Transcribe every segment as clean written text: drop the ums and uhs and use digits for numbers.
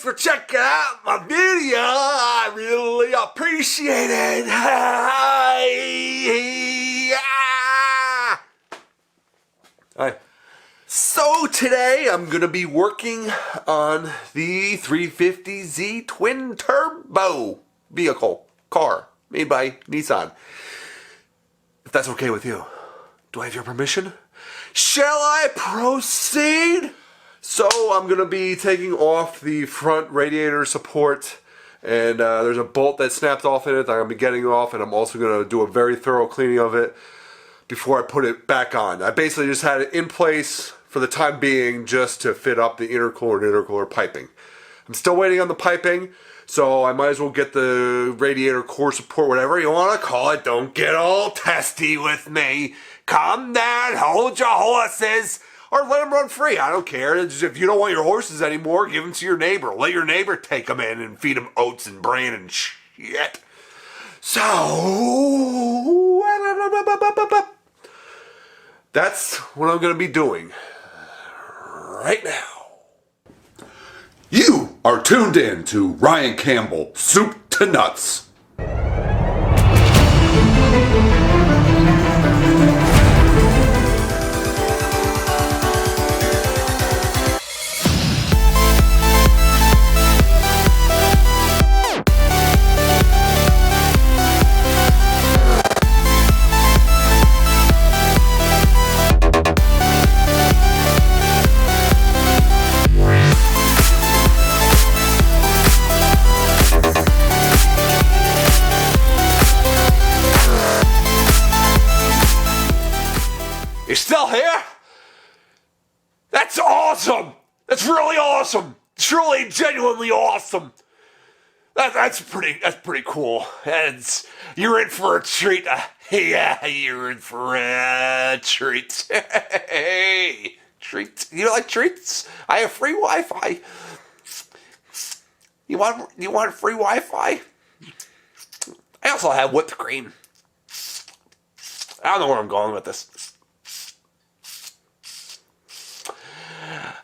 for checking out my video. I really appreciate it. Hi. So today I'm going to be working on the 350Z twin turbo vehicle car made by Nissan. If that's okay with you. Do I have your permission? Shall I proceed? So I'm going to be taking off the front radiator support, and there's a bolt that snapped off in it that I'm going to be getting off, and I'm also going to do a very thorough cleaning of it before I put it back on. I basically just had it in place for the time being just to fit up the intercooler and intercooler piping. I'm still waiting on the piping, so I might as well get the radiator core support, whatever you want to call it. Don't get all testy with me. Calm down, hold your horses, or let them run free. I don't care. If you don't want your horses anymore, give them to your neighbor. Let your neighbor take them in and feed them oats and bran and shit. So, that's what I'm going to be doing right now. You are tuned in to Ryan Campbell, Soup to Nuts. You're still here? That's awesome! That's really awesome! Truly, genuinely awesome! That's pretty cool. You're in for a treat. Yeah, you're in for a treat. Hey, treat. You like treats? I have free Wi-Fi. You want free Wi-Fi? I also have whipped cream. I don't know where I'm going with this.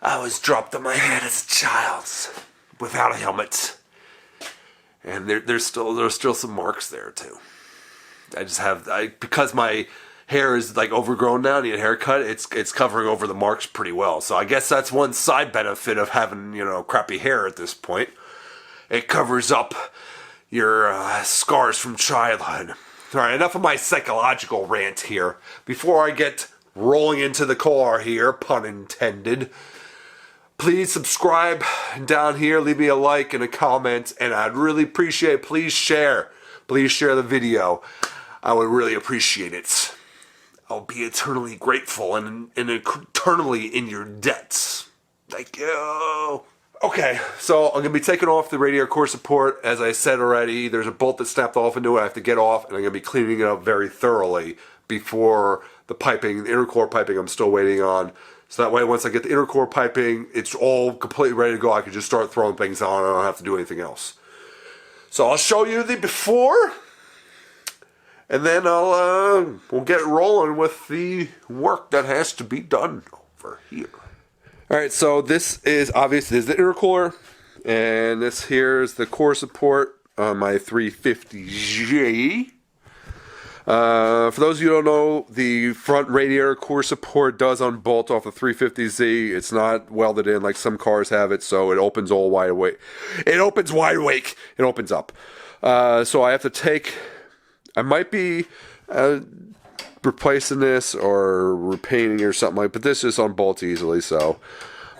I was dropped on my head as a child without a helmet, and there's still some marks there too. Because my hair is like overgrown now, I need a haircut. It's covering over the marks pretty well. So I guess that's one side benefit of having crappy hair at this point. It covers up your scars from childhood. All right, enough of my psychological rant here. Before I get rolling into the car here, pun intended. Please subscribe down here, leave me a like and a comment, and I'd really appreciate it. Please share the video. I would really appreciate it. I'll be eternally grateful and eternally in your debts. Thank you. Okay, so I'm going to be taking off the radiator core support. As I said already, there's a bolt that snapped off into it. I have to get off, and I'm going to be cleaning it up very thoroughly before the piping, the intercooler piping I'm still waiting on. So that way, once I get the intercooler piping, it's all completely ready to go. I can just start throwing things on. I don't have to do anything else. So I'll show you the before, and then we'll get rolling with the work that has to be done over here. All right, so this is obviously the intercooler, and this here is the core support on my 350Z. For those of you who don't know, the front radiator core support does unbolt off the 350Z. It's not welded in like some cars have it, so it opens all wide awake. It opens wide awake. It opens up. So I have to take... I might be replacing this or repainting or something like, but this just unbolts easily, so...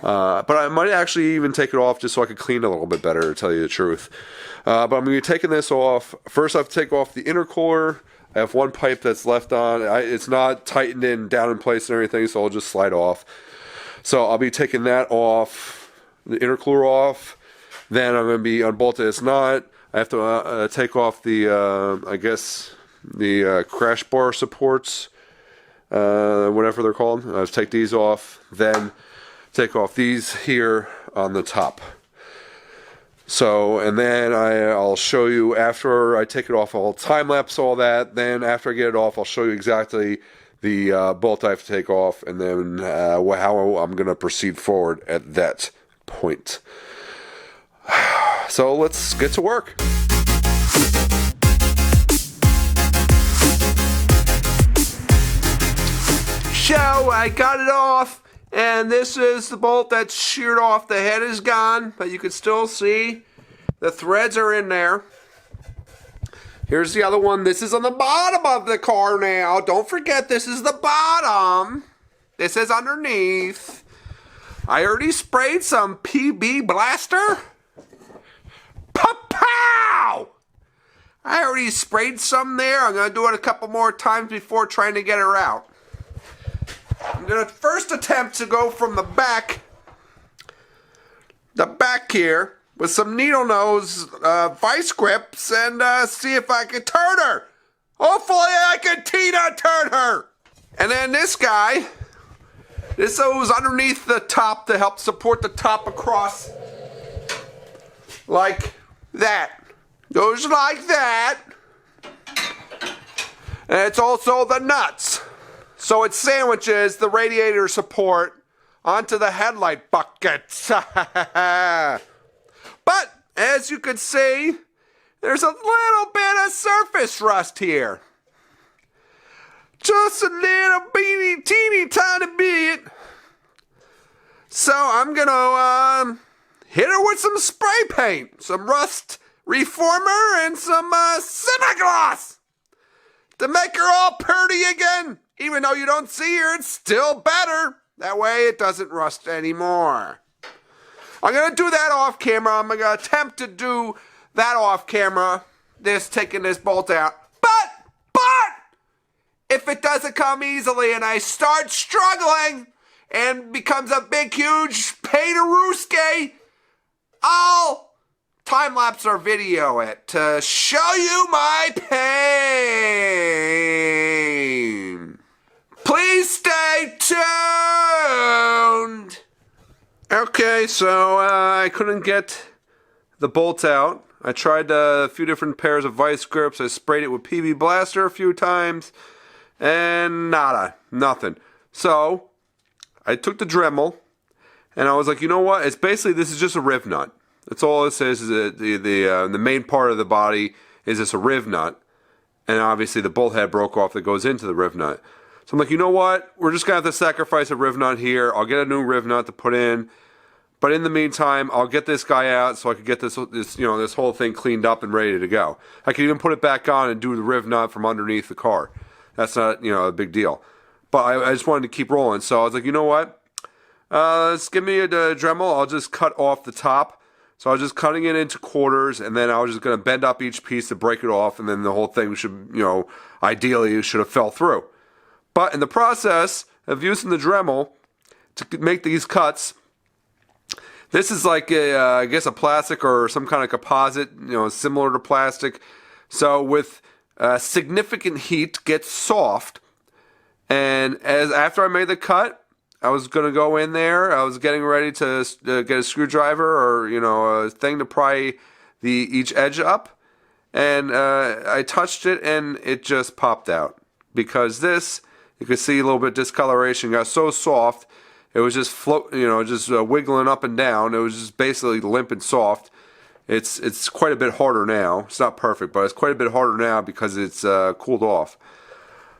but I might actually even take it off just so I could clean it a little bit better, to tell you the truth. But I'm going to be taking this off. First I have to take off the intercooler. I have one pipe that's left on. It's not tightened in down in place and everything, so I'll just slide off. So I'll be taking that off, the intercooler off. Then I'm going to be unbolted. It's not. I have to take off the, I guess, the crash bar supports, whatever they're called. I have to take these off. Then take off these here on the top. So, and then I'll show you after I take it off, I'll time-lapse all that. Then after I get it off, I'll show you exactly the bolt I have to take off, and then how I'm going to proceed forward at that point. So let's get to work. So I got it off, and this is the bolt that's sheared off. The head is gone, but you can still see the threads are in there. Here's the other one. This is on the bottom of the car now. Don't forget, this is the bottom. This is underneath. I already sprayed some PB blaster. Pow! I already sprayed some there. I'm going to do it a couple more times before trying to get her out. I'm going to first attempt to go from the back here, with some needle nose vice grips and see if I can turn her. Hopefully I can Tina turn her. And then this guy, this goes underneath the top to help support the top across like that. Goes like that. And it's also the nuts. So it sandwiches the radiator support onto the headlight buckets. But, as you can see, there's a little bit of surface rust here. Just a little teeny tiny bit. So I'm gonna hit her with some spray paint, some rust reformer, and some semi-gloss to make her all pretty again. Even though you don't see her, it's still better. That way it doesn't rust anymore. I'm going to do that off camera. I'm going to attempt to do that off camera. Taking this bolt out. But, if it doesn't come easily and I start struggling and becomes a big, huge pain-a-rooski, I'll time-lapse or video it to show you my pain. Please stay tuned. Okay, so I couldn't get the bolt out. I tried a few different pairs of vice grips. I sprayed it with PB Blaster a few times, and nothing. So I took the Dremel, and I was like, you know what? It's basically, this is just a riv nut. That's all this is the main part of the body is just a riv nut, and obviously the bolt head broke off that goes into the riv nut. So I'm like, you know what? We're just going to have to sacrifice a riv nut here. I'll get a new riv nut to put in. But in the meantime, I'll get this guy out so I could get this whole thing cleaned up and ready to go. I could even put it back on and do the riv nut from underneath the car. That's not, a big deal. But I just wanted to keep rolling. So I was like, you know what? Let's give me a Dremel. I'll just cut off the top. So I was just cutting it into quarters, and then I was just going to bend up each piece to break it off, and then the whole thing should, ideally should have fell through. But in the process of using the Dremel to make these cuts, this is like I guess a plastic or some kind of composite, similar to plastic. So with significant heat, gets soft. And after I made the cut, I was going to go in there. I was getting ready to get a screwdriver or a thing to pry each edge up, and I touched it and it just popped out because this. You could see a little bit of discoloration. Got so soft, it was just wiggling up and down. It was just basically limp and soft. It's quite a bit harder now. It's not perfect, but it's quite a bit harder now because it's cooled off.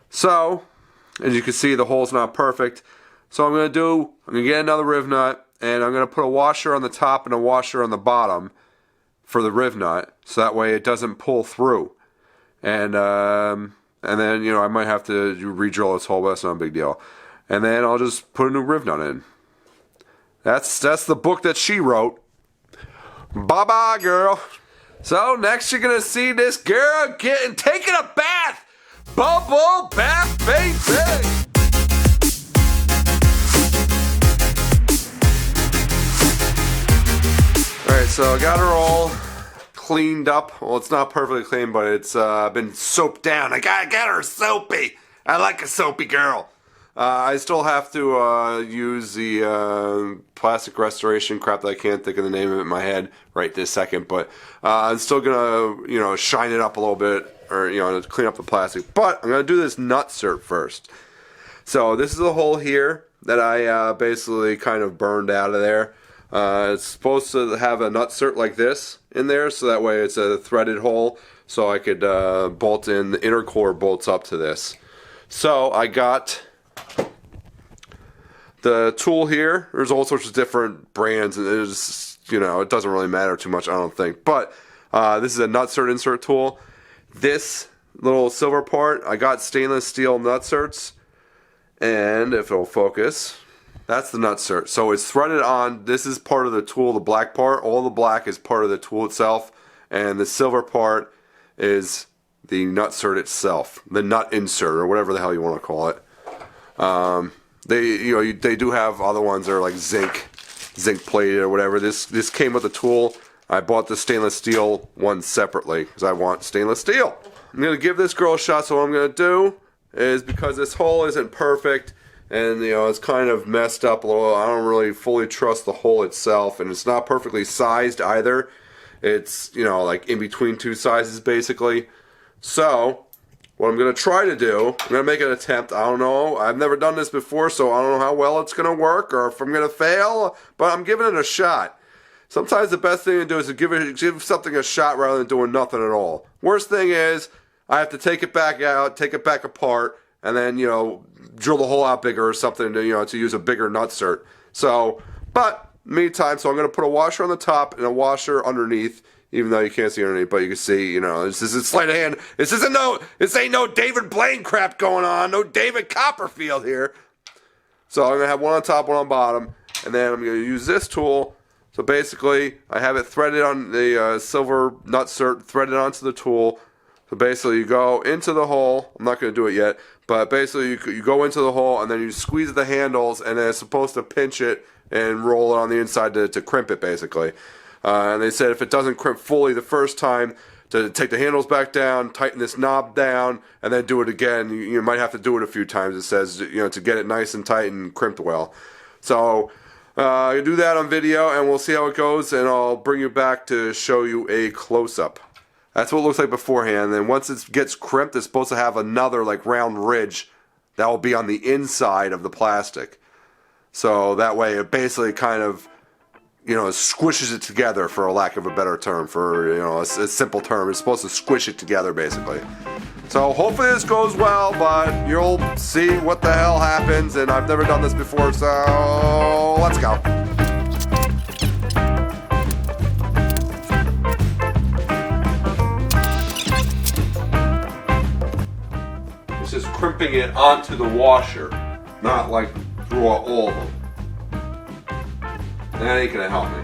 So, as you can see, the hole's not perfect. So I'm going to get another riv nut, and I'm going to put a washer on the top and a washer on the bottom for the riv nut, so that way it doesn't pull through. And then, I might have to re-drill this hole, but that's not a big deal. And then I'll just put a new riv nut in. That's the book that she wrote. Bye-bye, girl. So, next you're going to see this girl taking a bath. Bubble bath, baby. Alright, so I got her all cleaned up. Well, it's not perfectly clean, but it's been soaped down. I gotta get her soapy. I like a soapy girl. I still have to use the plastic restoration crap that I can't think of the name of it in my head right this second, but I'm still gonna, shine it up a little bit, or, clean up the plastic. But I'm gonna do this Nutsert first. So this is a hole here that I basically kind of burned out of there. It's supposed to have a nutsert like this in there, so that way it's a threaded hole, so I could bolt in the intercooler bolts up to this. So I got the tool here. There's all sorts of different brands, and there's, you know, it doesn't really matter too much, I don't think. But this is a nutsert insert tool. This little silver part, I got stainless steel nutserts, and if it'll focus, that's the nutsert. So it's threaded on. This is part of the tool, the black part. All the black is part of the tool itself, and the silver part is the nutsert itself, the nut insert, or whatever the hell you want to call it. They do have other ones that are like zinc plated or whatever. This came with the tool. I bought the stainless steel one separately because I want stainless steel. I'm gonna give this girl a shot. So what I'm gonna do is, because this hole isn't perfect and you know it's kind of messed up a little, I don't really fully trust the hole itself, and it's not perfectly sized either. It's, you know, like in between two sizes basically. So what I'm going to try to do, I'm going to make an attempt. I don't know. I've never done this before, so I don't know how well it's going to work or if I'm going to fail, but I'm giving it a shot. Sometimes the best thing to do is to give something a shot rather than doing nothing at all. Worst thing is, I have to take it back out, take it back apart, and then, you know, drill the hole out bigger or something to, you know, to use a bigger nutsert. So, but meantime, so I'm going to put a washer on the top and a washer underneath. Even though you can't see underneath, but you can see, you know, this isn't sleight of hand. This ain't no David Blaine crap going on. No David Copperfield here. So I'm going to have one on top, one on bottom. And then I'm going to use this tool. So basically, I have it threaded on the silver nutsert, threaded onto the tool. So basically, you go into the hole. I'm not going to do it yet. But basically, you go into the hole, and then you squeeze the handles, and then it's supposed to pinch it and roll it on the inside to crimp it, basically. And they said if it doesn't crimp fully the first time, to take the handles back down, tighten this knob down, and then do it again. You might have to do it a few times, it says, you know, to get it nice and tight and crimped well. So I do that on video, and we'll see how it goes, and I'll bring you back to show you a close-up. That's what it looks like beforehand. And then once it gets crimped, it's supposed to have another like round ridge that will be on the inside of the plastic. So that way it basically kind of, you know, it squishes it together, for a lack of a better term, for, you know, a simple term. It's supposed to squish it together, basically. So hopefully this goes well, but you'll see what the hell happens, and I've never done this before, so let's go. It's just crimping it onto the washer, not like through all of them. That ain't gonna help me.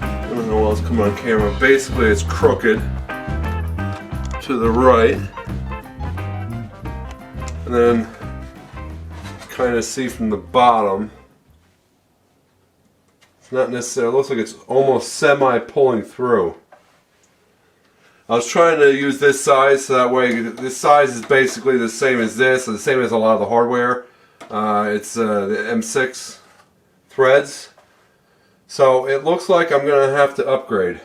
I don't know what's coming on camera. Basically, it's crooked to the right. And then kind of see from the bottom, it's not necessarily, it looks like it's almost semi-pulling through. I was trying to use this size, so that way this size is basically the same as this, and the same as a lot of the hardware. It's the M6 threads. So it looks like I'm going to have to upgrade.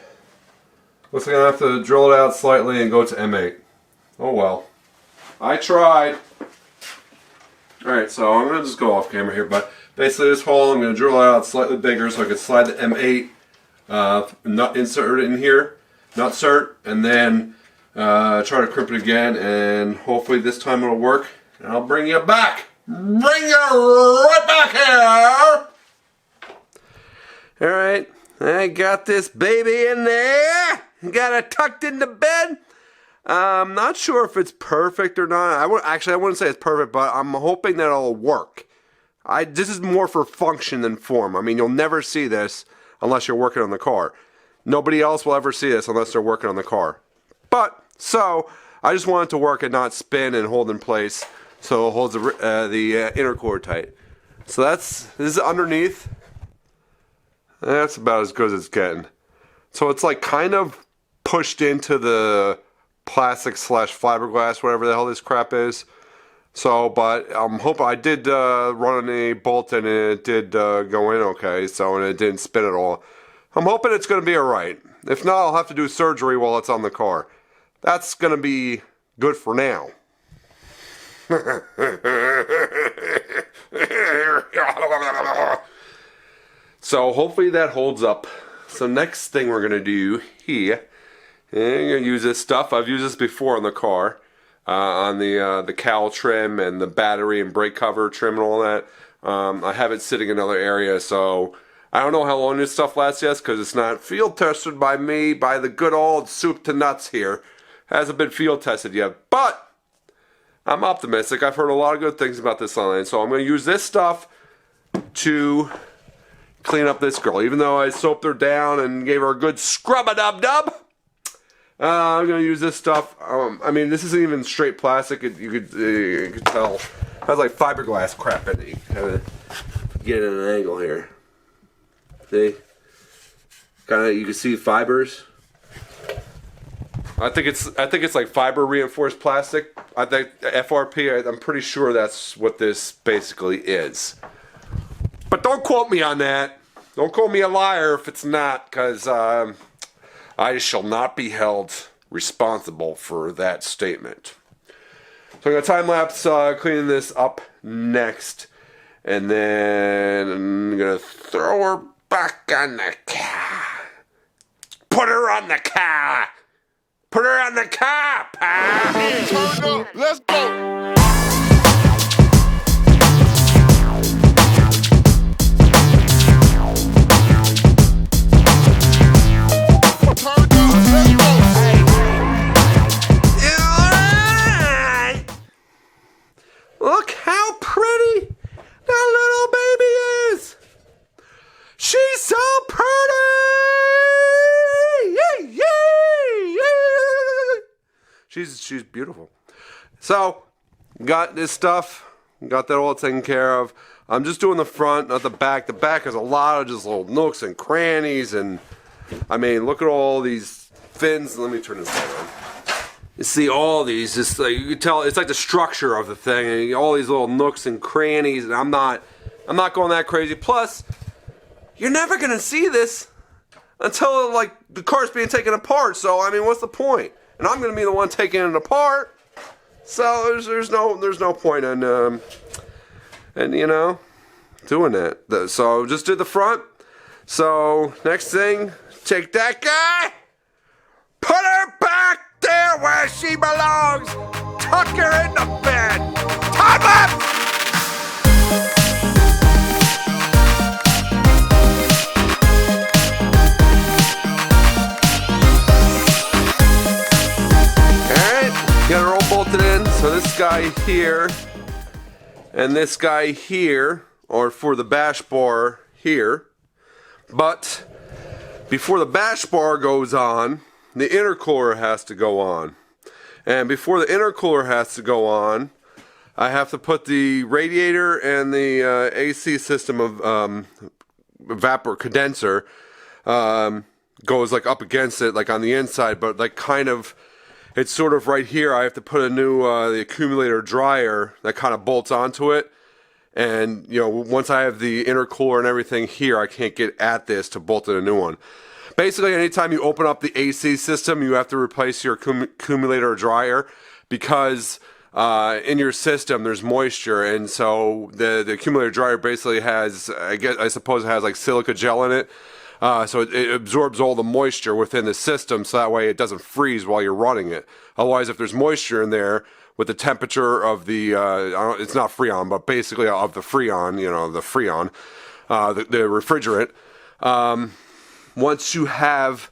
Looks like I'm going to have to drill it out slightly and go to M8. Oh well. I tried. Alright, so I'm going to just go off camera here, but basically this hole I'm going to drill it out slightly bigger so I can slide the M8 nut insert in here, nutsert, and then try to crimp it again, and hopefully this time it'll work, and I'll bring you back. Bring you right back here! Alright, I got this baby in there, got it tucked into bed. I'm not sure if it's perfect or not. I wouldn't say it's perfect, but I'm hoping that it'll work. This is more for function than form. I mean, you'll never see this unless you're working on the car. Nobody else will ever see this unless they're working on the car. But, so, I just want it to work and not spin and hold in place so it holds the intercooler tight. So this is underneath. That's about as good as it's getting. So it's like kind of pushed into the plastic / fiberglass, whatever the hell this crap is. So, but I'm hoping I did run a bolt and it did go in okay, so, and it didn't spin at all. I'm hoping it's going to be alright. If not, I'll have to do surgery while it's on the car. That's going to be good for now. So hopefully that holds up. So next thing we're going to do here, I'm going to use this stuff. I've used this before on the car. On the cowl trim and the battery and brake cover trim and all that. I have it sitting in another area, so I don't know how long this stuff lasts yet because it's not field tested by me, by the good old Soup to Nuts here. Hasn't been field tested yet, but I'm optimistic. I've heard a lot of good things about this online, so I'm going to use this stuff to clean up this girl. Even though I soaped her down and gave her a good scrub-a-dub-dub, I'm going to use this stuff. I mean, this isn't even straight plastic. You could tell. It has like fiberglass crap in it. You kind of get it at an angle here. See? Kind of, you can see fibers. I think it's like fiber reinforced plastic. I think FRP. I'm pretty sure that's what this basically is. But don't quote me on that. Don't call me a liar if it's not, because I shall not be held responsible for that statement. So I'm going to time-lapse cleaning this up next. And then I'm going to throw her back on the car. Put her on the car. Put her on the car, pal. Turn up, let's go. Look how pretty that little baby is. She's so pretty. Yeah, yeah, yeah. She's beautiful. So, got this stuff. Got that all taken care of. I'm just doing the front, not the back. The back has a lot of just little nooks and crannies, and I mean, look at all these fins. Let me turn this light on. You see all these, just like you can tell, it's like the structure of the thing, and all these little nooks and crannies. And I'm not going that crazy. Plus, you're never gonna see this until like the car's being taken apart. So I mean, what's the point? And I'm gonna be the one taking it apart. So there's no point in and you know, doing that. So just did the front. So next thing, take that guy, put her back there where she belongs. Tuck her in the bed. Time lapse! Alright, got her all bolted in. So this guy here and this guy here are for the bash bar here. But before the bash bar goes on, the intercooler has to go on. And before the intercooler has to go on, I have to put the radiator and the AC system of vapor condenser goes like up against it, like on the inside, but like kind of, it's sort of right here. I have to put a new the accumulator dryer that kind of bolts onto it. And you know, once I have the intercooler and everything here, I can't get at this to bolt in a new one. Basically, anytime you open up the AC system, you have to replace your accumulator dryer because in your system there's moisture, and so the accumulator dryer basically has, I suppose it has like silica gel in it, so it absorbs all the moisture within the system, so that way it doesn't freeze while you're running it. Otherwise, if there's moisture in there with the temperature of the, it's not Freon, but basically of the Freon, you know, the Freon, the refrigerant. Once you have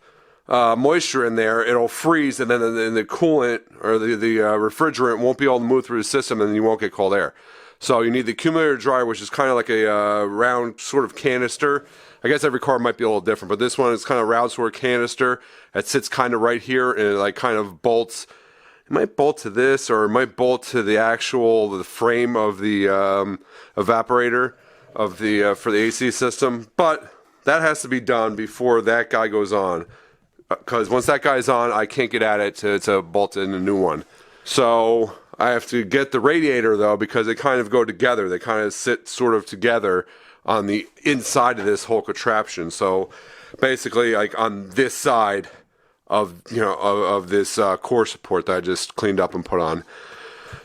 moisture in there, it'll freeze, and then the coolant or the refrigerant won't be able to move through the system, and you won't get cold air. So you need the accumulator dryer, which is kind of like a round sort of canister. I guess every car might be a little different, but this one is kind of round sort of canister. It sits kind of right here, and it like kind of bolts. It might bolt to this, or it might bolt to the frame of the evaporator of the for the AC system, but that has to be done before that guy goes on, because once that guy's on, I can't get at it to bolt in a new one. So I have to get the radiator though, because they kind of go together. They kind of sit sort of together on the inside of this whole contraption. So basically, like on this side of of this core support that I just cleaned up and put on.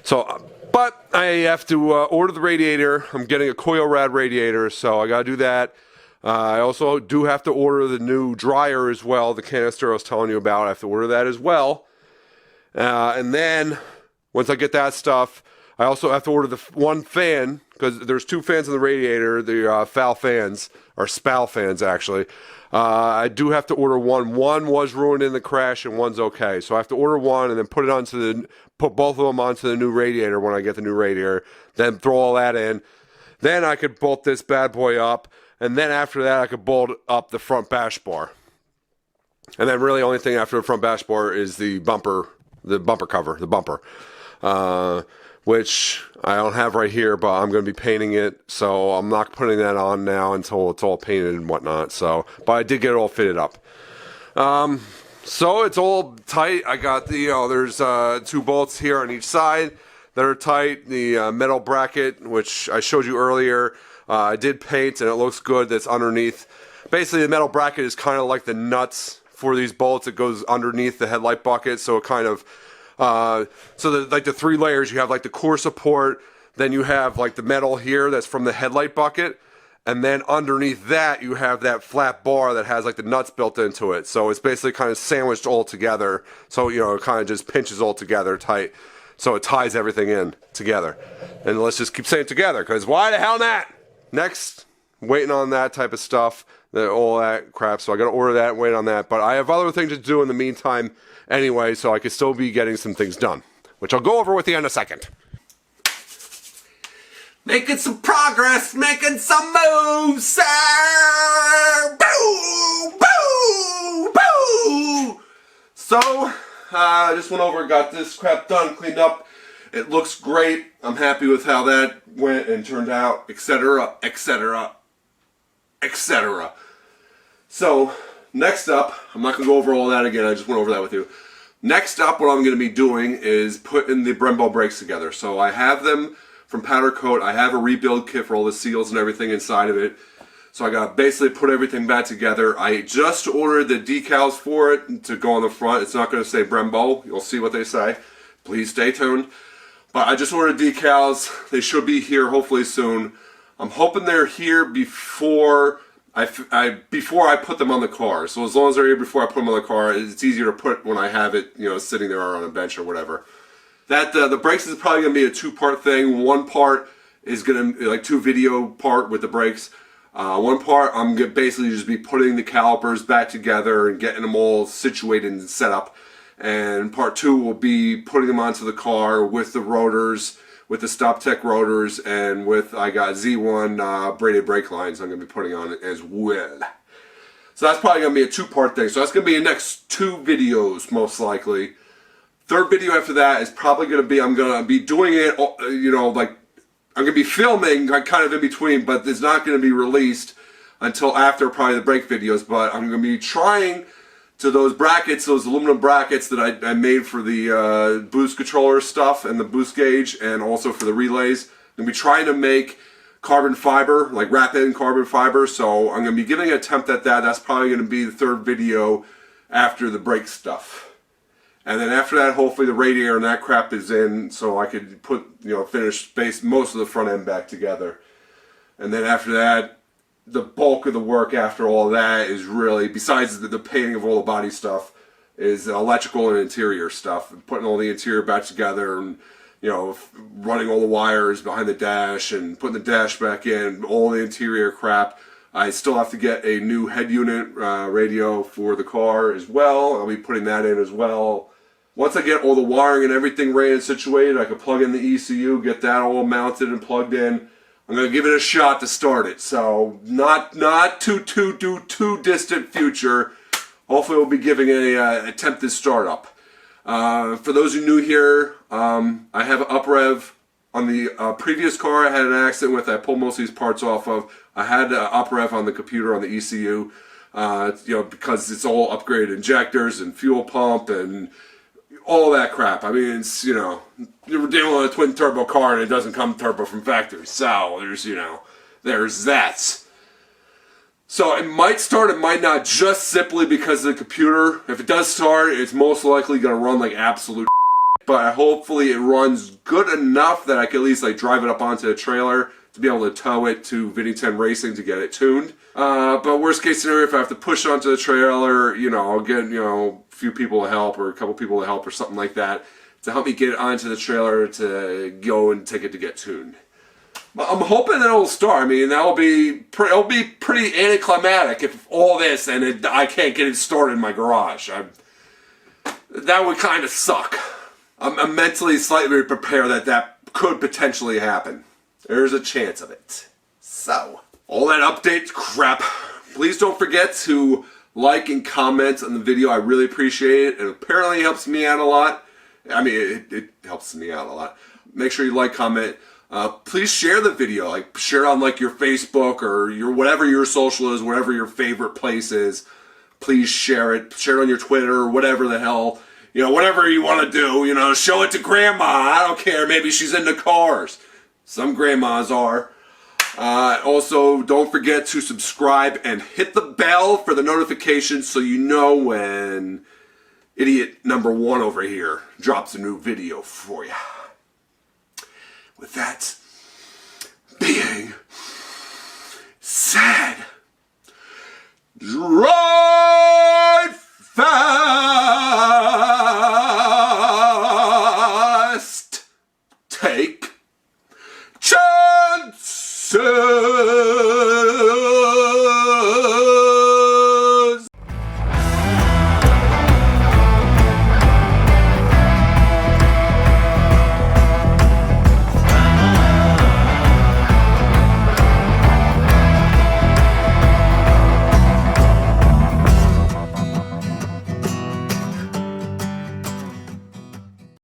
So, but I have to order the radiator. I'm getting a KoyoRad radiator, so I gotta do that. I also do have to order the new dryer as well, the canister I was telling you about. I have to order that as well. And then, once I get that stuff, I also have to order the one fan, because there's two fans in the radiator, the FAL fans, or Spal fans actually. I do have to order one. One was ruined in the crash and one's okay. So I have to order one and then put both of them onto the new radiator when I get the new radiator. Then throw all that in. Then I could bolt this bad boy up. And then after that, I could bolt up the front bash bar. And then really the only thing after the front bash bar is the bumper cover, the bumper. Which I don't have right here, but I'm going to be painting it. So I'm not putting that on now until it's all painted and whatnot. So, but I did get it all fitted up. So it's all tight. I got the, there's 2 bolts here on each side that are tight. The metal bracket, which I showed you earlier, I did paint and it looks good. That's underneath. Basically, the metal bracket is kind of like the nuts for these bolts. It goes underneath the headlight bucket, so it kind of, like the 3 layers, you have like the core support, then you have like the metal here that's from the headlight bucket, and then underneath that you have that flat bar that has like the nuts built into it. So it's basically kind of sandwiched all together. So, it kind of just pinches all together tight. So it ties everything in together. And let's just keep saying together, because why the hell not? Next, waiting on that type of stuff, all that crap. So I got to order that and wait on that. But I have other things to do in the meantime anyway, so I could still be getting some things done, which I'll go over with you in a second. Making some progress, making some moves, sir! Boo! Boo! Boo! So, I just went over and got this crap done, cleaned up. It looks great. I'm happy with how that went and turned out, etc., etc., etc. So, next up, I'm not going to go over all that again, I just went over that with you. Next up, what I'm going to be doing is putting the Brembo brakes together. So I have them from Powder Coat. I have a rebuild kit for all the seals and everything inside of it. So I got to basically put everything back together. I just ordered the decals for it to go on the front. It's not going to say Brembo. You'll see what they say. Please stay tuned. But I just ordered decals. They should be here hopefully soon. I'm hoping they're here before I put them on the car. So as long as they're here before I put them on the car, it's easier to put when I have it, sitting there on a bench or whatever. That the brakes is probably going to be a 2-part thing. One part is going to be like 2 video part with the brakes. One part I'm going to basically just be putting the calipers back together and getting them all situated and set up. And part 2 will be putting them onto the car with the rotors, with the STOPTEK rotors, and with, I got Z1 braided brake lines I'm going to be putting on it as well. So that's probably going to be a 2-part thing. So that's going to be the next 2 videos, most likely. 3rd video after that is probably going to be, I'm going to be doing it, like, I'm going to be filming kind of in between, but it's not going to be released until after probably the brake videos. But I'm going to be trying to those brackets, those aluminum brackets that I made for the boost controller stuff and the boost gauge, and also for the relays. I'm going to be trying to make carbon fiber, like wrap-in carbon fiber, so I'm going to be giving an attempt at that. That's probably going to be the 3rd video after the brake stuff. And then after that, hopefully the radiator and that crap is in, so I could put, finish most of the front end back together. And then after that, the bulk of the work after all that is really, besides the painting of all the body stuff, is electrical and interior stuff. Putting all the interior back together and, running all the wires behind the dash and putting the dash back in, all the interior crap. I still have to get a new head unit radio for the car as well. I'll be putting that in as well. Once I get all the wiring and everything ready and situated, I can plug in the ECU, get that all mounted and plugged in. I'm going to give it a shot to start it. So not too distant future. Hopefully we'll be giving an attempted startup. For those who are new here, I have an uprev. On the previous car I had an accident with, I pulled most of these parts off of. I had an uprev on the computer on the ECU, because it's all upgraded injectors and fuel pump and all that crap. I mean, it's, you know, you're dealing with a twin turbo car and it doesn't come turbo from factory. So there's, you know, there's that. So it might start, it might not, just simply because of the computer. If it does start, it's most likely going to run like absolute but hopefully it runs good enough that I can at least like drive it up onto the trailer to be able to tow it to Vinny10 Racing to get it tuned. But worst case scenario, if I have to push it onto the trailer, you know, I'll get, you know, a few people to help or a couple people to help or something like that to help me get it onto the trailer to go and take it to get tuned. I'm hoping that it'll start. I mean, that'll be it'll be pretty anticlimactic if all this and I can't get it started in my garage. That would kind of suck. I'm mentally slightly prepared that that could potentially happen. There's a chance of it. So, all that update crap. Please don't forget to like and comment on the video. I really appreciate it. It apparently helps me out a lot. I mean, it helps me out a lot. Make sure you like, comment. Please share the video. Like, share it on like your Facebook or your whatever your social is, whatever your favorite place is. Please share it. Share it on your Twitter or whatever the hell. You know, whatever you want to do. You know, show it to grandma. I don't care. Maybe she's into cars. Some grandmas are. Also, don't forget to subscribe and hit the bell for the notifications so you know when idiot number 1 over here drops a new video for you. With that being said, drive fast!